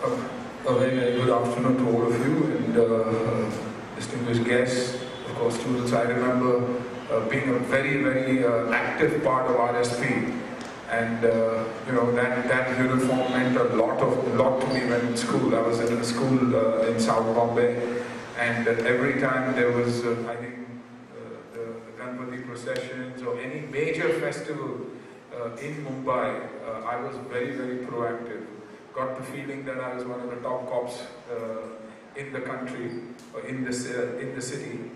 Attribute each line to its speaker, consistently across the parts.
Speaker 1: A very, very good afternoon to all of you and distinguished guests, of course, students. I remember being a very, very active part of RSP, and you know that uniform meant a lot to me when in school. I was in a school in South Bombay, and every time there was, I think, the Ganpati processions or any major festival in Mumbai, I was very, very proactive. Got the feeling that I was one of the top cops in the country, in the city.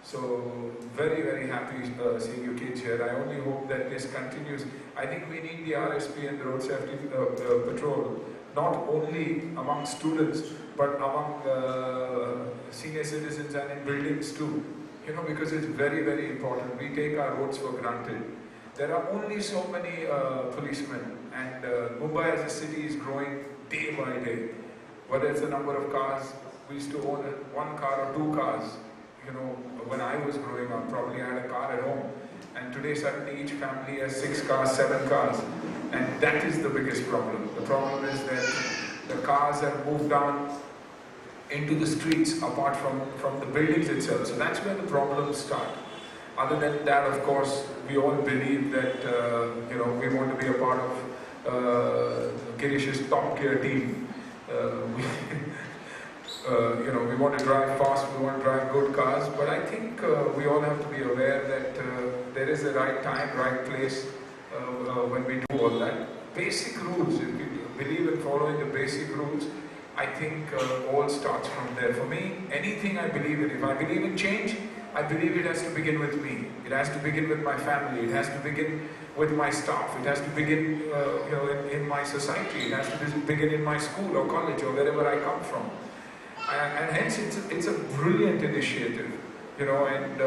Speaker 1: So very, very happy seeing you kids here. I only hope that this continues. I think we need the RSP and the Road Safety Patrol, not only among students, but among senior citizens and in buildings too. You know, because it's very, very important. We take our roads for granted. There are only so many policemen, and Mumbai as a city is growing day by day. Whether it's the number of cars, we used to own one car or two cars. You know, when I was growing up, probably I had a car at home. And today suddenly each family has 6 cars, 7 cars. And that is the biggest problem. The problem is that the cars have moved down into the streets apart from the buildings itself. So that's where the problems start. Other than that, of course, we all believe that you know, we want to be a part of Girish's top gear team. You know, we want to drive fast, we want to drive good cars, but I think we all have to be aware that there is a right time, right place when we do all that. Basic rules, if you believe in following the basic rules, I think all starts from there. For me, anything I believe in, if I believe in change, I believe it has to begin with me. It has to begin with my family. It has to begin with my staff. It has to begin, you know, in my society. It has to begin in my school or college or wherever I come from. And hence, it's a brilliant initiative, you know. And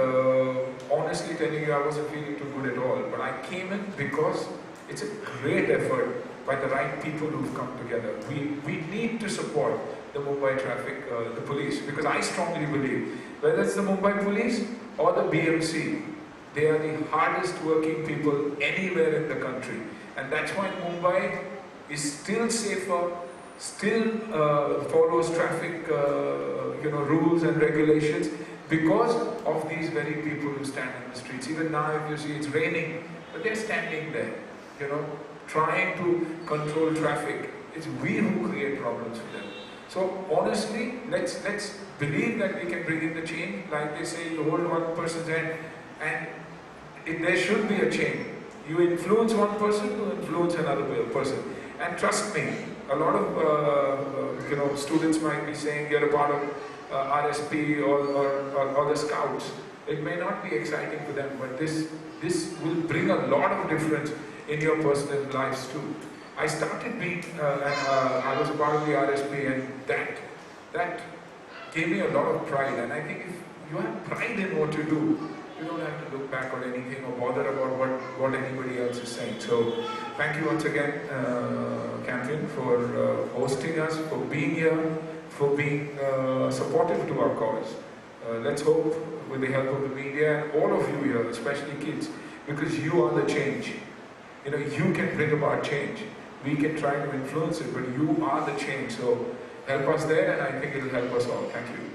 Speaker 1: honestly telling you, I wasn't feeling too good at all. But I came in because it's a great effort by the right people who've come together. We need to support the Mumbai traffic, the police, because I strongly believe, whether it's the Mumbai police or the BMC, they are the hardest working people anywhere in the country. And that's why Mumbai is still safer, still follows traffic you know, rules and regulations, because of these very people who stand in the streets. Even now, if you see, it's raining, but they're standing there, you know, trying to control traffic. It's we who create problems for them. So honestly, let's believe that we can bring in the change. Like they say, you hold one person's hand, and there should be a change. You influence one person to influence another person. And trust me, a lot of you know, students might be saying you're a part of RSP or the Scouts. It may not be exciting for them, but this will bring a lot of difference in your personal lives too. I started being, and I was a part of the RSP, and that gave me a lot of pride. And I think if you have pride in what you do, you don't have to look back on anything or bother about what anybody else is saying. So thank you once again, Campion, for hosting us, for being here, for being supportive to our cause. Let's hope, with the help of the media and all of you here, especially kids, because you are the change. You know, you can bring about change. We can try to influence it, but you are the change. So help us there, and I think it will help us all. Thank you.